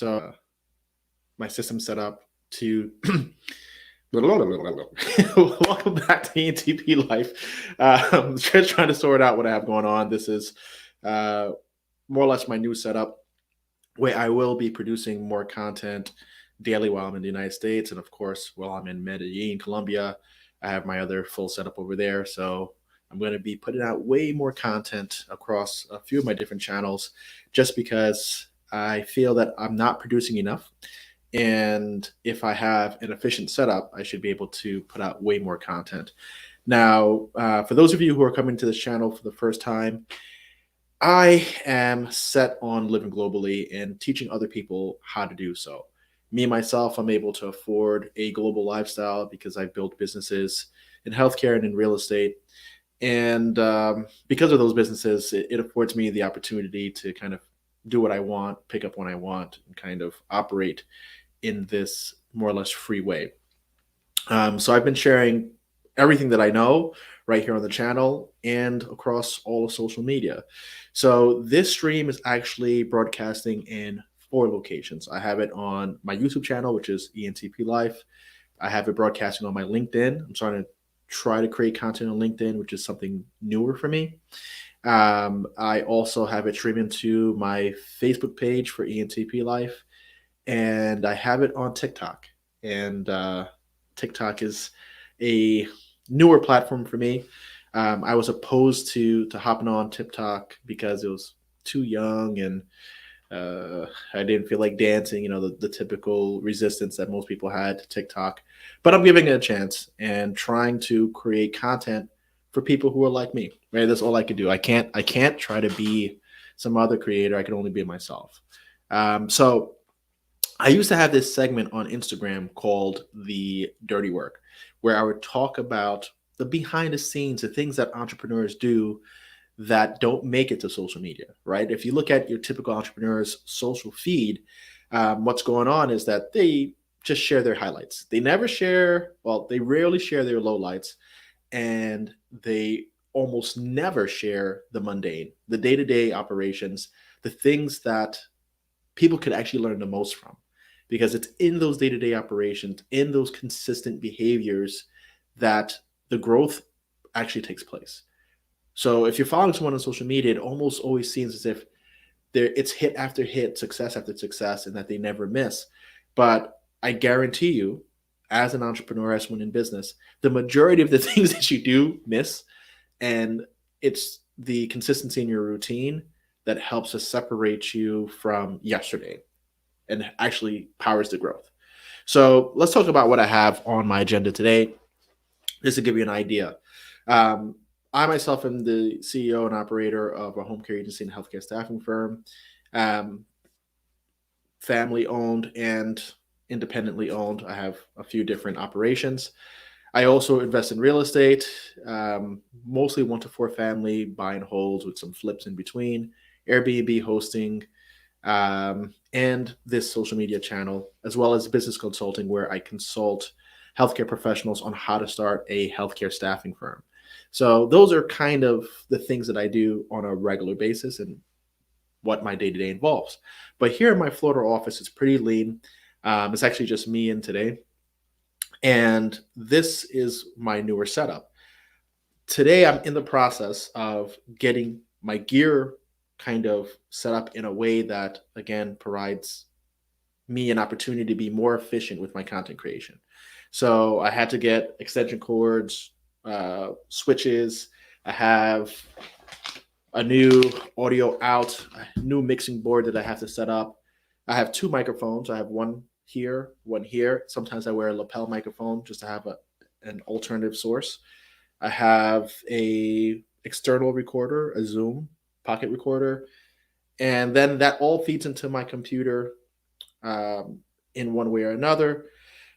So my system set up to welcome back to ENTP Life. Just trying to sort out what I have going on. This is uh, more or less my new setup where I will be producing more content daily while I'm in the United States. And of course, while I'm in Medellin, Colombia, I have my other full setup over there. So I'm going to be putting out way more content across a few of my different channels just because I feel that I'm not producing enough. And if I have an efficient setup, I should be able to put out way more content. Now, for those of you who are coming to this channel for the first time, I am set on living globally and teaching other people how to do so. Me myself, I'm able to afford a global lifestyle because I've built businesses in healthcare and in real estate. And because of those businesses, it affords me the opportunity to kind of do what I want, pick up when I want, and kind of operate in this more or less free way. So I've been sharing everything that I know right here on the channel and across all of social media. So this stream is actually broadcasting in 4 locations. I have it on my YouTube channel, which is ENTP Life. I have it broadcasting on my LinkedIn. I'm trying to try to create content on LinkedIn, which is something newer for me. I also have it streaming to my Facebook page for ENTP Life, and I have it on TikTok. And TikTok is a newer platform for me. I was opposed to hopping on TikTok because it was too young and I didn't feel like dancing, the typical resistance that most people had to TikTok. But I'm giving it a chance and trying to create content for people who are like me. Right? That's all I can do. I can't try to be some other creator. I can only be myself. So I used to have this segment on Instagram called The Dirty Work, where I would talk about the behind the scenes, the things that entrepreneurs do that don't make it to social media, right? If you look at your typical entrepreneur's social feed, what's going on is that they just share their highlights. They never share, well, they rarely share their lowlights, and they almost never share the mundane, the day-to-day operations, the things that people could actually learn the most from, because it's in those day-to-day operations, in those consistent behaviors, that the growth actually takes place. So if you're following someone on social media, it almost always seems as if it's hit after hit, success after success, and that they never miss. But I guarantee you, as an entrepreneur, as someone in business, the majority of the things that you do miss, and it's the consistency in your routine that helps to separate you from yesterday and actually powers the growth. So let's talk about what I have on my agenda today, just to give you an idea. Um, I myself am the CEO and operator of a home care agency and healthcare staffing firm, um, family owned and independently owned. I have a few different operations. I also invest in real estate, mostly 1 to 4 family, buy and holds with some flips in between, Airbnb hosting, and this social media channel, as well as business consulting, where I consult healthcare professionals on how to start a healthcare staffing firm. So those are kind of the things that I do on a regular basis and what my day-to-day involves. But here in my Florida office, it's pretty lean. It's actually just me in today. And this is my newer setup. Today, I'm in the process of getting my gear kind of set up in a way that, again, provides me an opportunity to be more efficient with my content creation. So I had to get extension cords, switches. I have a new audio out, a new mixing board that I have to set up. I have 2 microphones. I have one here, one here. Sometimes I wear a lapel microphone just to have an alternative source. I have a external recorder, a Zoom pocket recorder, and then that all feeds into my computer in one way or another,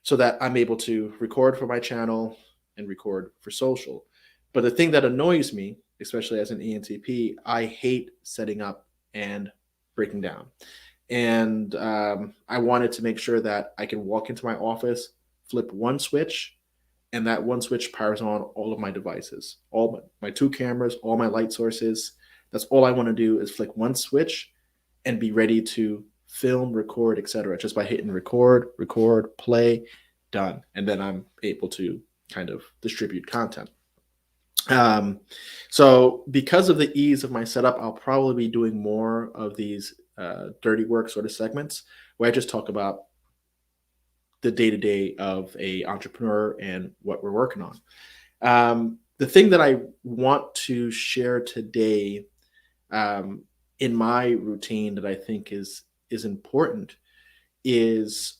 so that I'm able to record for my channel and record for social. But the thing that annoys me, especially as an ENTP, I hate setting up and breaking down. And I wanted to make sure that I can walk into my office, flip one switch, and that one switch powers on all of my devices, all my 2 cameras, all my light sources. That's all I want to do is flick one switch and be ready to film, record, etc., just by hitting record, play, done. And then I'm able to kind of distribute content. Um, so because of the ease of my setup, I'll probably be doing more of these dirty work sort of segments where I just talk about the day to day of a entrepreneur and what we're working on. The thing that I want to share today, um, in my routine, that I think is important, is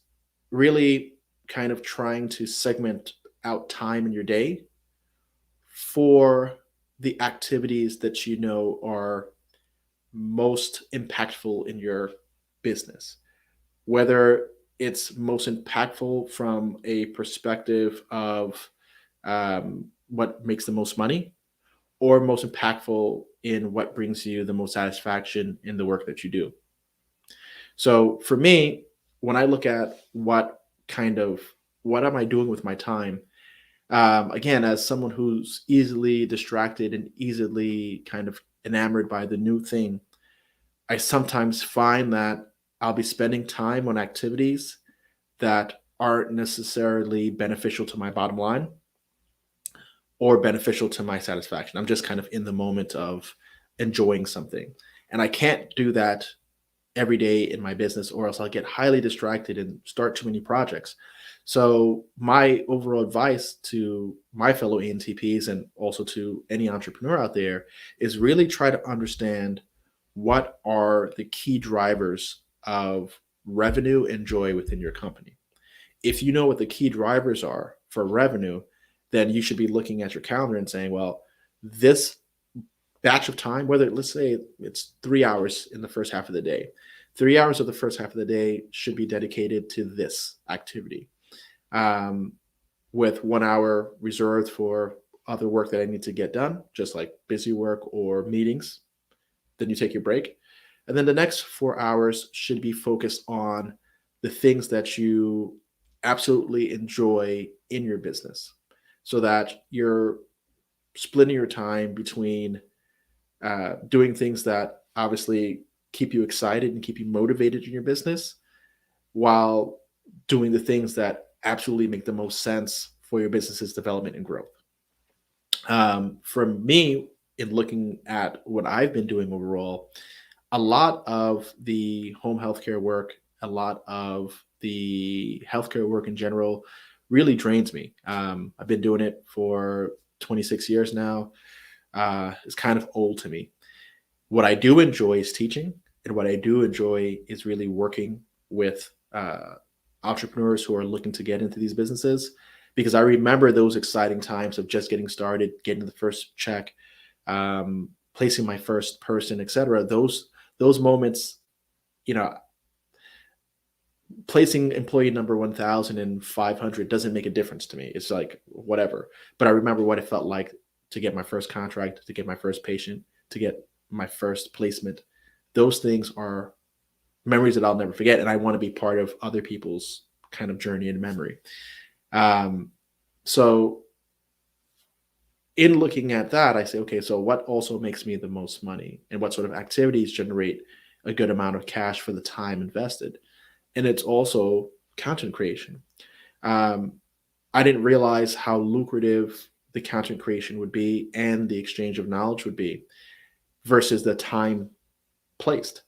really kind of trying to segment out time in your day for the activities that you know are most impactful in your business. Whether it's most impactful from a perspective of what makes the most money, or most impactful in what brings you the most satisfaction in the work that you do. So for me, when I look at what am I doing with my time, again, as someone who's easily distracted and easily kind of enamored by the new thing, I sometimes find that I'll be spending time on activities that aren't necessarily beneficial to my bottom line or beneficial to my satisfaction. I'm just kind of in the moment of enjoying something. And I can't do that every day in my business, or else I'll get highly distracted and start too many projects. So, my overall advice to my fellow ENTPs and also to any entrepreneur out there is really try to understand what are the key drivers of revenue and joy within your company. If you know what the key drivers are for revenue, then you should be looking at your calendar and saying, well, this batch of time, whether let's say it's 3 hours in the first half of the day, 3 hours of the first half of the day should be dedicated to this activity, um, with 1 hour reserved for other work that I need to get done, just like busy work or meetings. Then you take your break. And then the next 4 hours should be focused on the things that you absolutely enjoy in your business, so that you're splitting your time between doing things that obviously keep you excited and keep you motivated in your business, while doing the things that absolutely make the most sense for your business's development and growth. For me, in looking at what I've been doing overall, a lot of the home healthcare work, a lot of the healthcare work in general really drains me. I've been doing it for 26 years now. It's kind of old to me. What I do enjoy is teaching, and what I do enjoy is really working with entrepreneurs who are looking to get into these businesses, because I remember those exciting times of just getting started, getting the first check, placing my first person, etc. Those moments, you know, placing employee number 1,500 doesn't make a difference to me. It's like whatever. But I remember what it felt like to get my first contract, to get my first patient, to get my first placement. Those things are memories that I'll never forget, and I want to be part of other people's kind of journey and memory. So in looking at that, I say, okay, so what also makes me the most money, and what sort of activities generate a good amount of cash for the time invested? And it's also content creation. Um, I didn't realize how lucrative the content creation would be and the exchange of knowledge would be versus the time placed.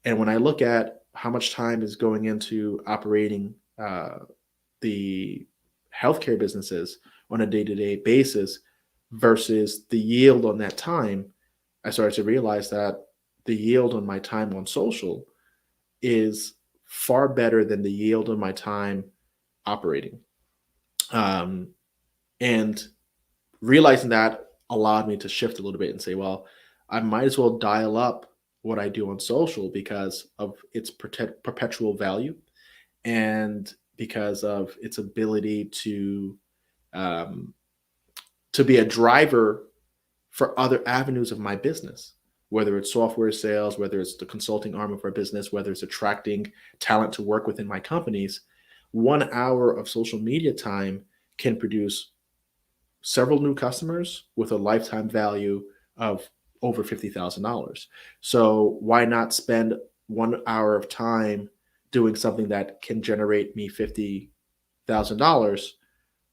And when I look at how much time is going into operating the healthcare businesses on a day to day basis versus the yield on that time, I started to realize that the yield on my time on social is far better than the yield on my time operating. Um, and realizing that allowed me to shift a little bit and say, well, I might as well dial up what I do on social because of its perpetual value, and because of its ability um, to be a driver for other avenues of my business, whether it's software sales, whether it's the consulting arm of our business, whether it's attracting talent to work within my companies. 1 hour of social media time can produce several new customers with a lifetime value of over $50,000. So why not spend 1 hour of time doing something that can generate me $50,000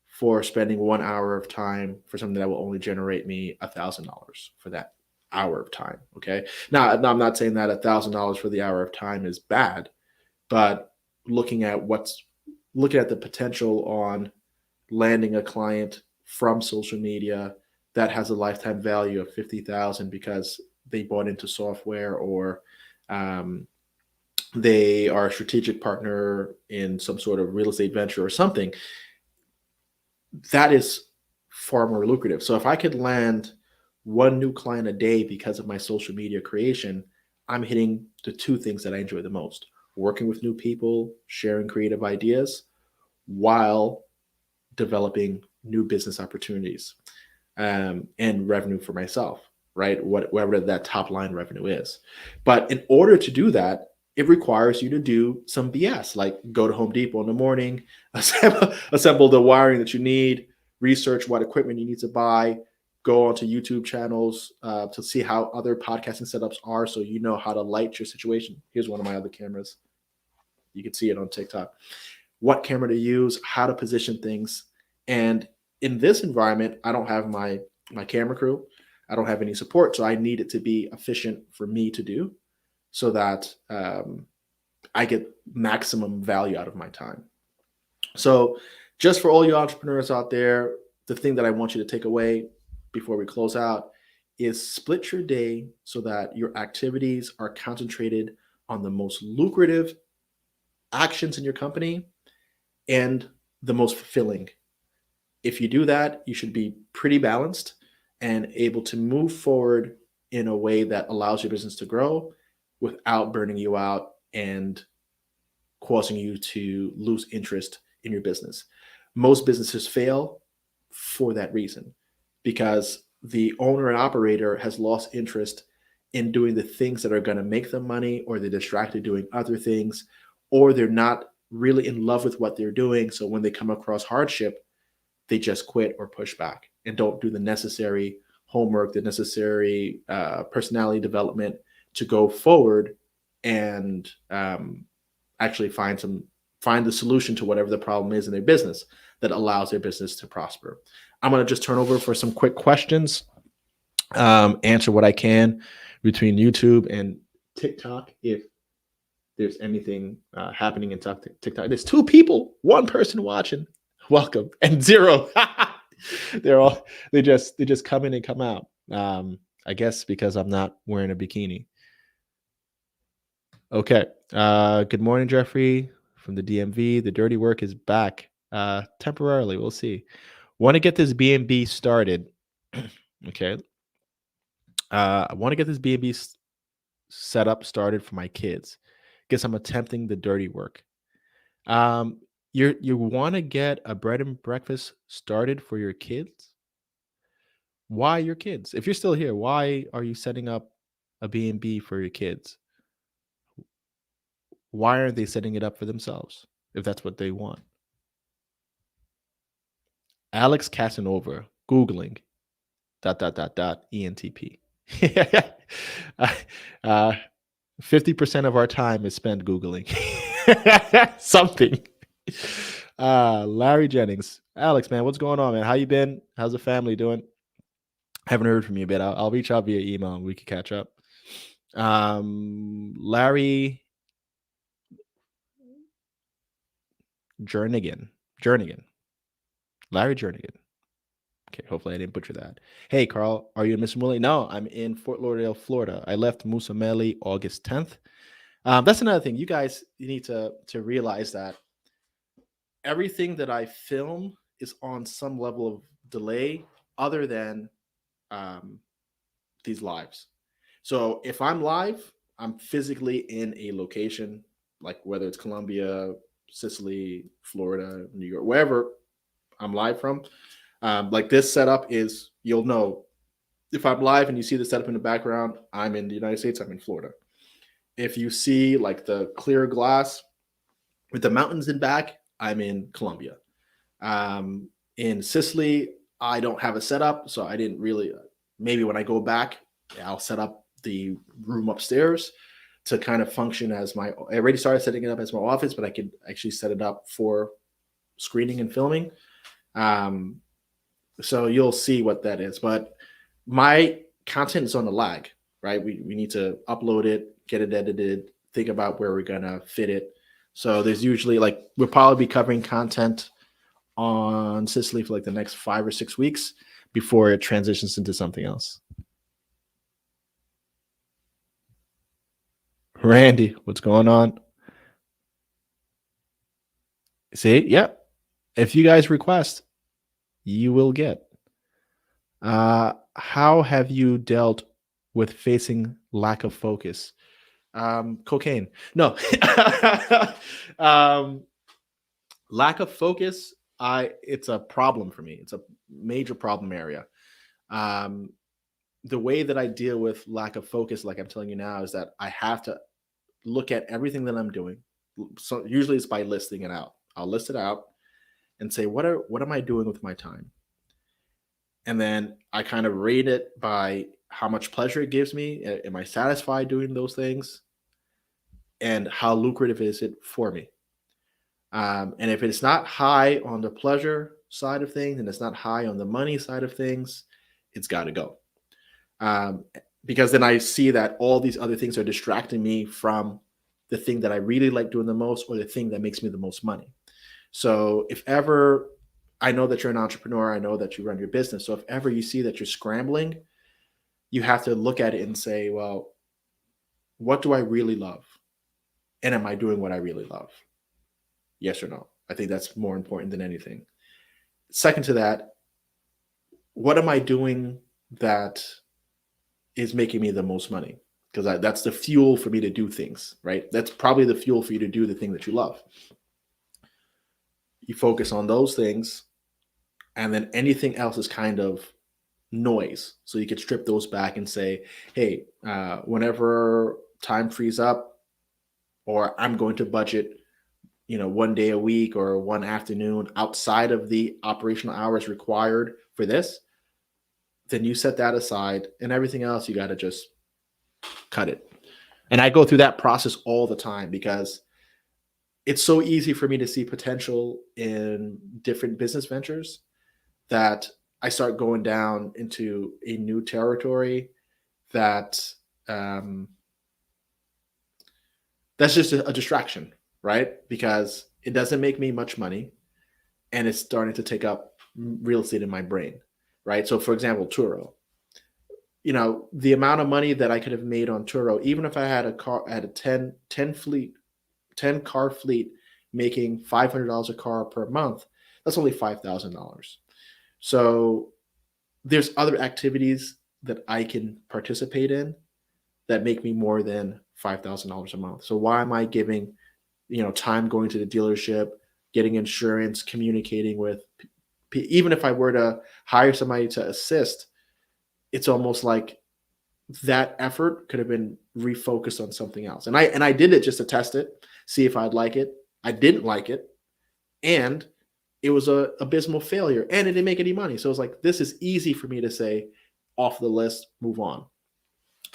for spending 1 hour of time for something that will only generate me $1,000 for that hour of time. Okay. Now, I'm not saying that $1,000 for the hour of time is bad, but looking at the potential on landing a client from social media that has a lifetime value of 50,000 because they bought into software, or um, they are a strategic partner in some sort of real estate venture or something, that is far more lucrative. So if I could land one new client a day because of my social media creation, I'm hitting the two things that I enjoy the most: working with new people, sharing creative ideas, while developing new business opportunities, and revenue for myself, right? Whatever that top line revenue is. But in order to do that, it requires you to do some BS, like go to Home Depot in the morning, assemble the wiring that you need, research what equipment you need to buy, go onto YouTube channels to see how other podcasting setups are, so you know how to light your situation. Here's one of my other cameras. You can see it on TikTok. What camera to use, how to position things. And in this environment, I don't have my camera crew. I don't have any support, so I need it to be efficient for me to do, so that I get maximum value out of my time. So, just for all you entrepreneurs out there, the thing that I want you to take away before we close out is split your day so that your activities are concentrated on the most lucrative actions in your company and the most fulfilling. If you do that, you should be pretty balanced and able to move forward in a way that allows your business to grow without burning you out and causing you to lose interest in your business. Most businesses fail for that reason, because the owner and operator has lost interest in doing the things that are going to make them money, or they're distracted doing other things, or they're not really in love with what they're doing. So when they come across hardship, they just quit or push back and don't do the necessary homework, the necessary personality development to go forward and actually find the solution to whatever the problem is in their business that allows their business to prosper. I'm going to just turn over for some quick questions, answer what I can between YouTube and TikTok. If there's anything happening in TikTok, there's 2 people, 1 person watching. Welcome, and 0. they just come in and come out. I guess because I'm not wearing a bikini. Okay. Good morning, Jeffrey from the DMV. The dirty work is back temporarily. We'll see. Want to get this B&B started. Okay. I want to get this B&B setup started for my kids. Guess I'm attempting the dirty work. You want to get a bread and breakfast started for your kids? Why your kids? If you're still here, why are you setting up a B&B for your kids? Why aren't they setting it up for themselves if that's what they want? Alex Casanova, Googling, ... ENTP. 50% of our time is spent Googling something. Larry Jennings. Alex, man, what's going on, man? How you been? How's the family doing? Haven't heard from you, but I'll reach out via email and we can catch up. Larry Jernigan. Larry Jernigan. Okay, hopefully I didn't butcher that. Hey, Carl, are you in Musamuli? No, I'm in Fort Lauderdale, Florida. I left Musameli August 10th. That's another thing. You guys need to realize that everything that I film is on some level of delay other than these lives. So if I'm live, I'm physically in a location, like whether it's Colombia, Sicily, Florida, New York, wherever I'm live from. Like this setup is, you'll know if I'm live and you see the setup in the background, I'm in the United States, I'm in Florida. If you see like the clear glass with the mountains in back, I'm in Colombia. In Sicily, I don't have a setup, so I didn't really, maybe when I go back, I'll set up the room upstairs to kind of function as I already started setting it up as my office, but I could actually set it up for screening and filming. So you'll see what that is. But my content is on the lag, right? We need to upload it, get it edited, think about where we're going to fit it. So there's usually we'll probably be covering content on Sicily for the next 5 or 6 weeks before it transitions into something else. Randy, what's going on? See, yeah. If you guys request, you will get. How have you dealt with facing lack of focus? Cocaine. No. Lack of focus, it's a problem for me. It's a major problem area. The way that I deal with lack of focus, like I'm telling you now, is that I have to look at everything that I'm doing. So usually it's by listing it out. I'll list it out and say, what am I doing with my time? And then I kind of rate it by how much pleasure it gives me. Am I satisfied doing those things? And how lucrative is it for me? And if it's not high on the pleasure side of things and it's not high on the money side of things, it's got to go. Because then I see that all these other things are distracting me from the thing that I really like doing the most or the thing that makes me the most money. So if ever, I know that you're an entrepreneur, I know that you run your business. So if ever you see that you're scrambling, you have to look at it and say, well, what do I really love? And am I doing what I really love? Yes or no? I think that's more important than anything. Second to that, what am I doing that is making me the most money? Because that's the fuel for me to do things, right? That's probably the fuel for you to do the thing that you love. You focus on those things, and then anything else is kind of noise. So you could strip those back and say, hey, whenever time frees up, or I'm going to budget, 1 day a week or one afternoon outside of the operational hours required for this, then you set that aside, and everything else, you got to just cut it. And I go through that process all the time because it's so easy for me to see potential in different business ventures that I start going down into a new territory that's just a distraction, right? Because it doesn't make me much money, and it's starting to take up real estate in my brain, right? So for example, Turo, the amount of money that I could have made on Turo, even if I had a car, had a 10 car fleet making $500 a car per month, that's only $5,000. So there's other activities that I can participate in that make me more than $5,000 a month. So why am I giving, time going to the dealership, getting insurance, communicating with, even if I were to hire somebody to assist, it's almost like that effort could have been refocused on something else. And I did it just to test it, see if I'd like it. I didn't like it. And it was a abysmal failure, and it didn't make any money. So it's like, this is easy for me to say, off the list, move on.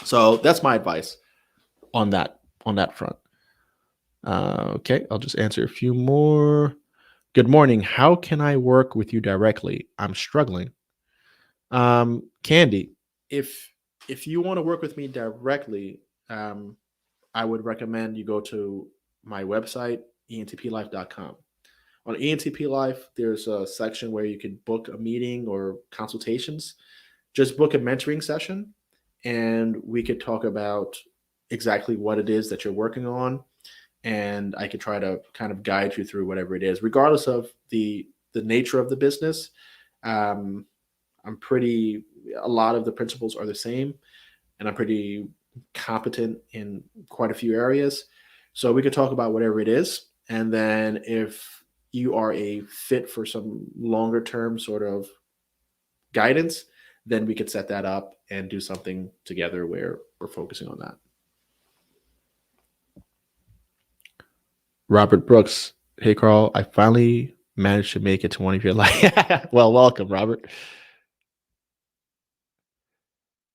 So that's my advice on that front. Okay, I'll just answer a few more. Good morning. How can I work with you directly? I'm struggling. Candy, if you want to work with me directly, I would recommend you go to my website, entplife.com. On ENTP Life, there's a section where you can book a meeting or consultations. Just book a mentoring session, and we could talk about exactly what it is that you're working on, and I could try to kind of guide you through whatever it is, regardless of the nature of the business. A lot of the principles are the same, and I'm pretty competent in quite a few areas. So we could talk about whatever it is, and then if you are a fit for some longer term sort of guidance, then we could set that up and do something together where we're focusing on that. Robert Brooks. Hey, Carl, I finally managed to make it to one of your live. Well, welcome, Robert.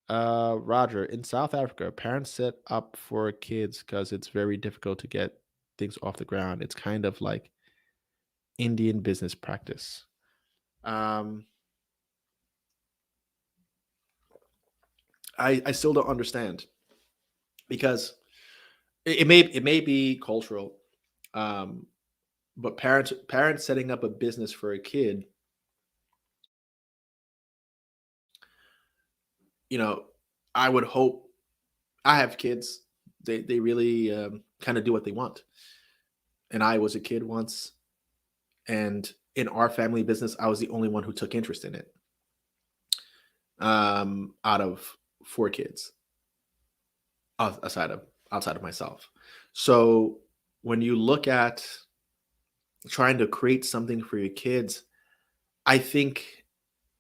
Roger, in South Africa, parents set up for kids because it's very difficult to get things off the ground. It's kind of like Indian business practice. Um, I still don't understand because it may be cultural, um, but parents setting up a business for a kid, you know, I would hope I have kids. They really kind of do what they want. And I was a kid once, and in our family business, I was the only one who took interest in it. Out of four kids, aside of outside of myself. So when you look at trying to create something for your kids, I think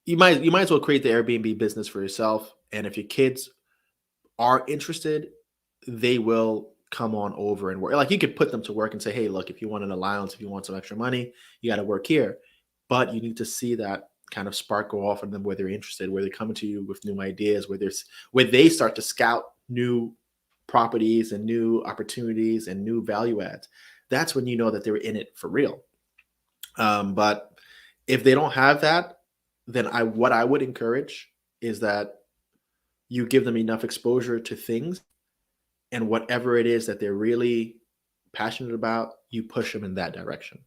you might as well create the Airbnb business for yourself. And if your kids are interested, they will come on over and work. Like you could put them to work and say, hey, look, if you want an allowance, if you want some extra money, you got to work here. But you need to see that kind of spark go off in them where they're interested, where they're coming to you with new ideas, where they start to scout new properties and new opportunities and new value adds. That's when you know that they're in it for real. But if they don't have that, then what I would encourage is that you give them enough exposure to things, and whatever it is that they're really passionate about, you push them in that direction.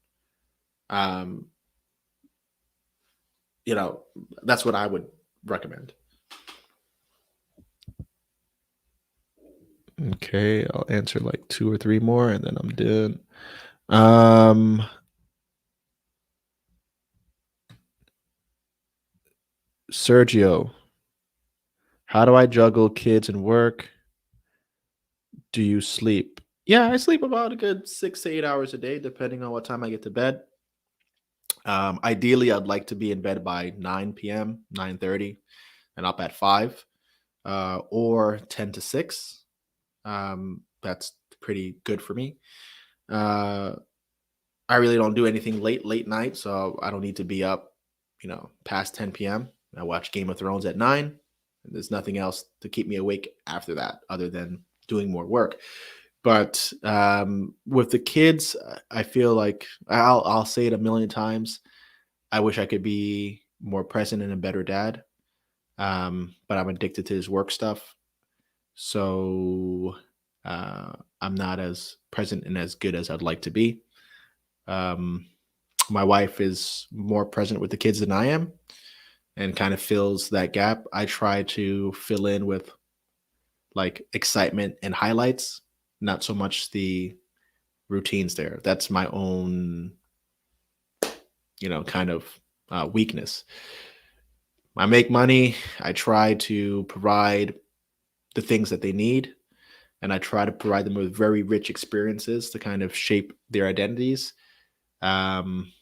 Um, you know, that's what I would recommend. Okay, I'll answer like two or three more and then I'm done. Um, Sergio, how do I juggle kids and work? Do you sleep? Yeah, I sleep about a good 6 to 8 hours a day, depending on what time I get to bed. Ideally, I'd like to be in bed by 9 p.m., 9:30, and up at 5, or 10 to 6. That's pretty good for me. Uh, I really don't do anything late night, so I don't need to be up, past 10 p.m. I watch Game of Thrones at 9, and there's nothing else to keep me awake after that other than doing more work. But with the kids, I feel like I'll say it a million times. I wish I could be more present and a better dad. But I'm addicted to his work stuff, so I'm not as present and as good as I'd like to be. Um, my wife is more present with the kids than I am, and kind of fills that gap. I try to fill in with like excitement and highlights, not so much the routines there. That's my own, kind of weakness. I make money. I try to provide the things that they need, and I try to provide them with very rich experiences to kind of shape their identities. Um,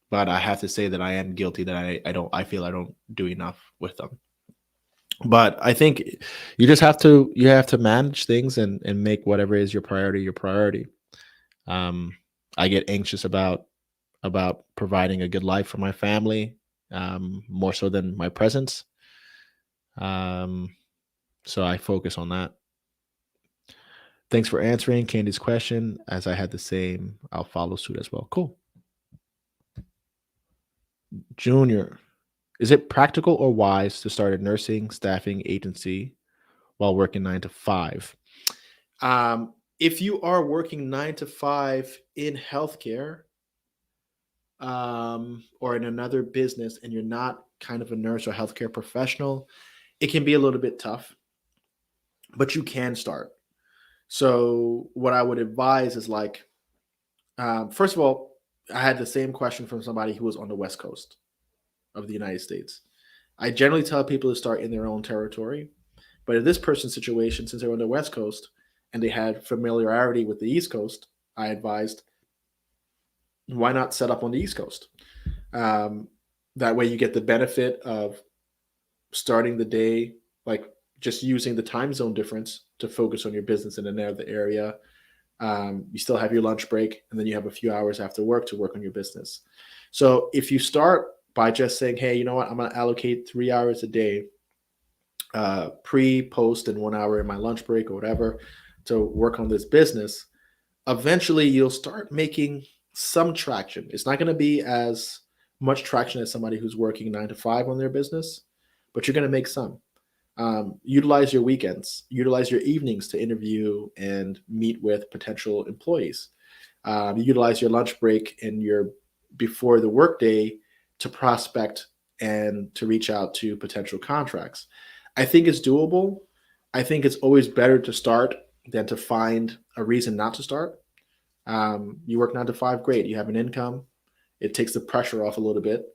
but I have to say that I am guilty that I feel I don't do enough with them. But I think you have to manage things and make whatever is your priority. Um, I get anxious about providing a good life for my family, more so than my presence. Um, so I focus on that. Thanks for answering Candy's question. As I had the same, I'll follow suit as well. Cool. Junior, is it practical or wise to start a nursing staffing agency while working 9 to 5? If you are working 9 to 5 in healthcare, or in another business, and you're not kind of a nurse or healthcare professional, it can be a little bit tough, but you can start. So, what I would advise is like, first of all, I had the same question from somebody who was on the West Coast of the United States. I generally tell people to start in their own territory, but in this person's situation, since they're on the West Coast and they had familiarity with the East Coast, I advised, why not set up on the East Coast? Um, that way, you get the benefit of starting the day, like just using the time zone difference to focus on your business in another area. You still have your lunch break, and then you have a few hours after work to work on your business. So if you start by just saying, hey, you know what, I'm going to allocate 3 hours a day pre, post, and 1 hour in my lunch break or whatever to work on this business, eventually you'll start making some traction. It's not going to be as much traction as somebody who's working 9 to 5 on their business, but you're going to make some. Utilize your weekends, utilize your evenings to interview and meet with potential employees. Utilize your lunch break and your before the workday to prospect and to reach out to potential contracts. I think it's doable. I think it's always better to start than to find a reason not to start. You work 9 to 5, great. You have an income. It takes the pressure off a little bit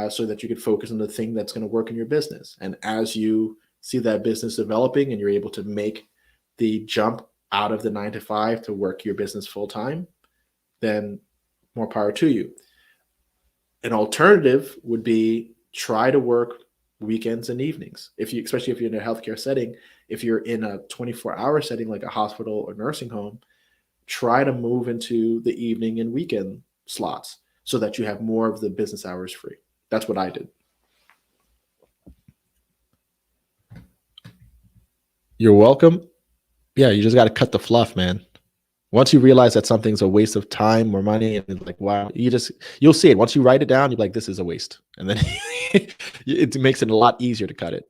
so that you can focus on the thing that's going to work in your business. And as you see that business developing and you're able to make the jump out of the 9 to 5 to work your business full time, then more power to you. An alternative would be try to work weekends and evenings. Especially if you're in a healthcare setting, if you're in a 24-hour setting like a hospital or nursing home, try to move into the evening and weekend slots so that you have more of the business hours free. That's what I did. You're welcome. Yeah, you just got to cut the fluff, man. Once you realize that something's a waste of time or money, and it's like, wow, you'll see it. Once you write it down, you're like, this is a waste. And then it makes it a lot easier to cut it.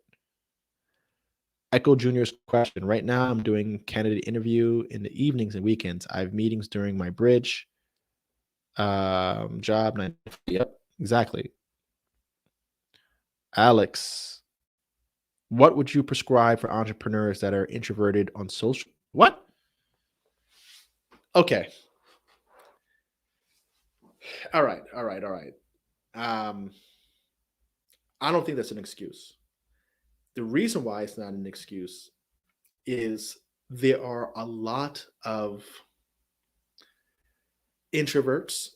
Echo Jr.'s question. Right now, I'm doing candidate interview in the evenings and weekends. I have meetings during my bridge job. Yep, exactly. Alex, what would you prescribe for entrepreneurs that are introverted on social? What? Okay. All right. I don't think that's an excuse. The reason why it's not an excuse is there are a lot of introverts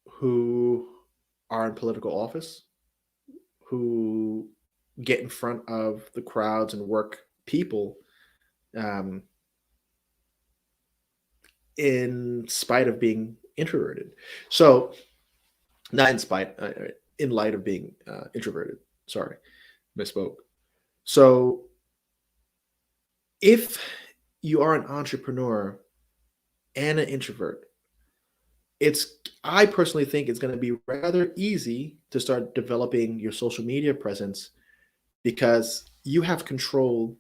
who are in political office, who get in front of the crowds and work people in spite of being introverted. So, not in spite, in light of being introverted. Sorry, misspoke. So, if you are an entrepreneur and an introvert, I personally think it's going to be rather easy to start developing your social media presence because you have control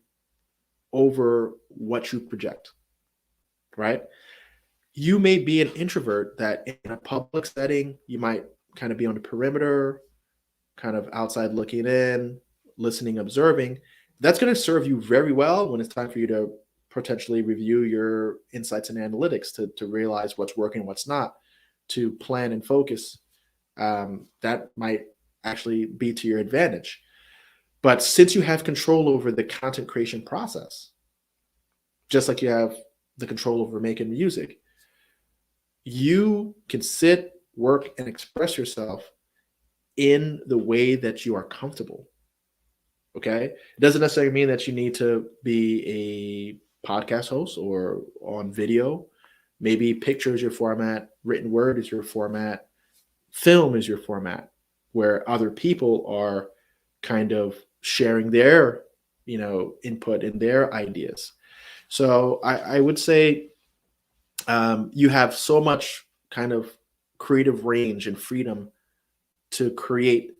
over what you project, right? You may be an introvert that in a public setting, you might kind of be on the perimeter, kind of outside looking in, listening, observing. That's going to serve you very well when it's time for you to potentially review your insights and analytics to realize what's working, what's not, to plan and focus. That might actually be to your advantage. But since you have control over the content creation process, just like you have the control over making music, you can sit, work, and express yourself in the way that you are comfortable. Okay? It doesn't necessarily mean that you need to be a podcast host or on video. Maybe picture is your format, written word is your format, film is your format, where other people are kind of sharing their, input and their ideas. So I would say you have so much kind of creative range and freedom to create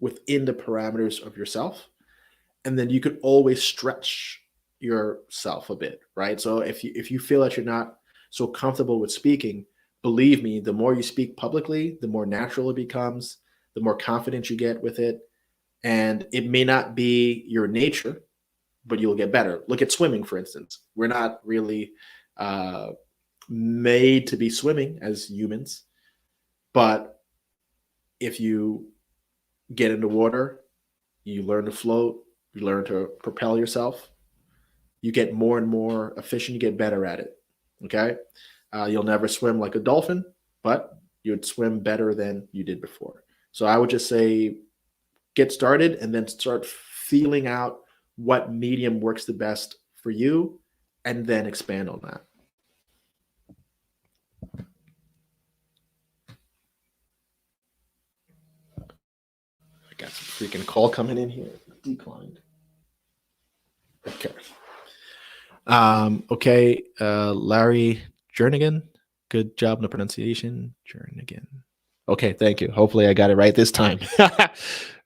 within the parameters of yourself, and then you could always stretch yourself a bit, right? So if you feel that you're not so comfortable with speaking, believe me, the more you speak publicly, the more natural it becomes, the more confident you get with it. And it may not be your nature, but you'll get better. Look at swimming, for instance. We're not really made to be swimming as humans, but if you get into water, you learn to float, you learn to propel yourself, you get more and more efficient, you get better at it. Okay. You'll never swim like a dolphin, but you'd swim better than you did before. So I would just say get started and then start feeling out what medium works the best for you and then expand on that. I got some freaking call coming in here. Declined. Okay, Larry Jernigan. Good job on the pronunciation. Jernigan. Okay, thank you. Hopefully I got it right this time.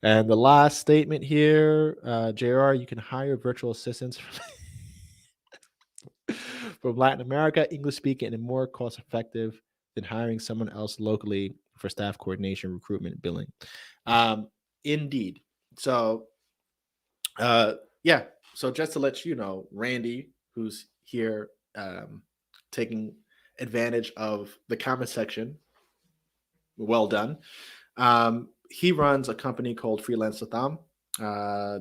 And the last statement here, JR, you can hire virtual assistants from Latin America, English speaking, and more cost effective than hiring someone else locally for staff coordination, recruitment, billing. Um, Indeed. So, uh, yeah. So just to let you know, Randy, who's here taking advantage of the comment section, well done. He runs a company called Freelance Latam.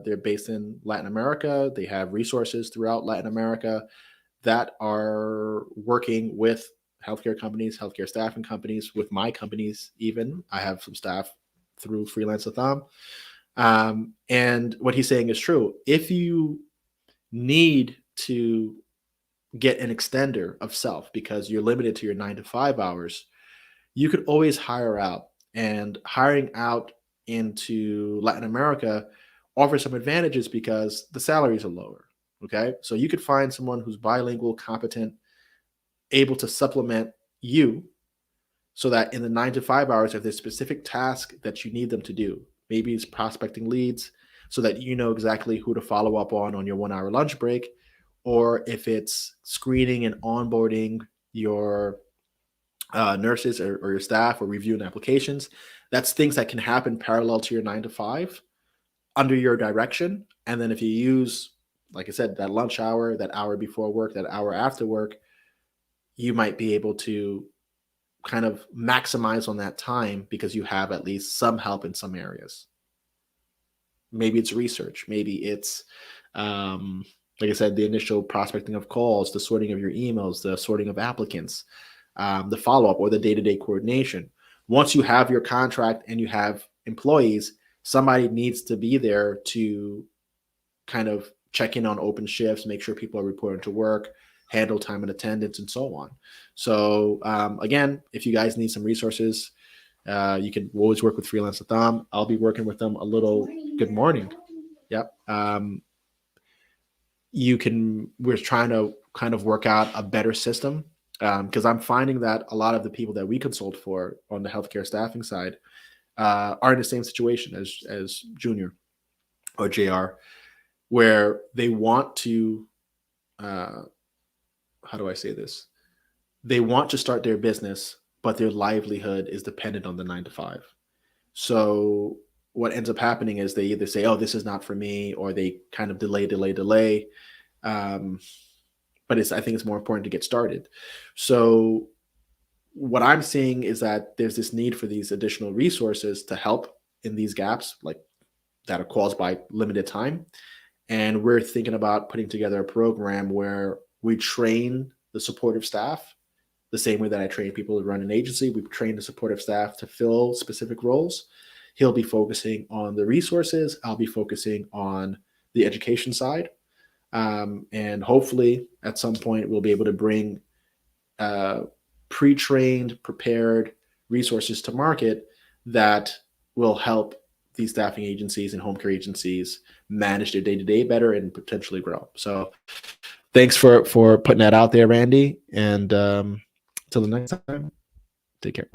They're based in Latin America. They have resources throughout Latin America that are working with healthcare companies, healthcare staffing companies, with my companies, even. I have some staff through Freelance Latam. And what he's saying is true. If you need to get an extender of self because you're limited to your 9 to 5 hours, you could always hire out. And hiring out into Latin America offers some advantages because the salaries are lower. Okay. So you could find someone who's bilingual, competent, able to supplement you so that in the 9 to 5 hours, if there's a specific task that you need them to do, maybe it's prospecting leads so that you know exactly who to follow up on your 1 hour lunch break, or if it's screening and onboarding your nurses or your staff or reviewing applications, that's things that can happen parallel to your 9 to 5 under your direction. And then if you use, like I said, that lunch hour, that hour before work, that hour after work, you might be able to kind of maximize on that time because you have at least some help in some areas. Maybe it's research. Maybe it's, like I said, the initial prospecting of calls, the sorting of your emails, the sorting of applicants, the follow up or the day to day coordination. Once you have your contract and you have employees, somebody needs to be there to kind of check in on open shifts, make sure people are reporting to work, handle time and attendance, and so on. So again, if you guys need some resources, you can always work with Freelance Latam. I'll be working with them a little. Good morning. Yep. We're trying to kind of work out a better system because I'm finding that a lot of the people that we consult for on the healthcare staffing side are in the same situation as Junior or JR, where they want to, how do I say this? They want to start their business, but their livelihood is dependent on the 9 to 5. So what ends up happening is they either say, "Oh, this is not for me," or they kind of delay. But I think it's more important to get started. So what I'm seeing is that there's this need for these additional resources to help in these gaps, like that are caused by limited time. And we're thinking about putting together a program where we train the supportive staff the same way that I train people to run an agency. We train the supportive staff to fill specific roles. He'll be focusing on the resources. I'll be focusing on the education side. And hopefully at some point we'll be able to bring pre-trained, prepared resources to market that will help these staffing agencies and home care agencies manage their day-to-day better and potentially grow. So thanks for putting that out there, Randy. And till the next time, take care.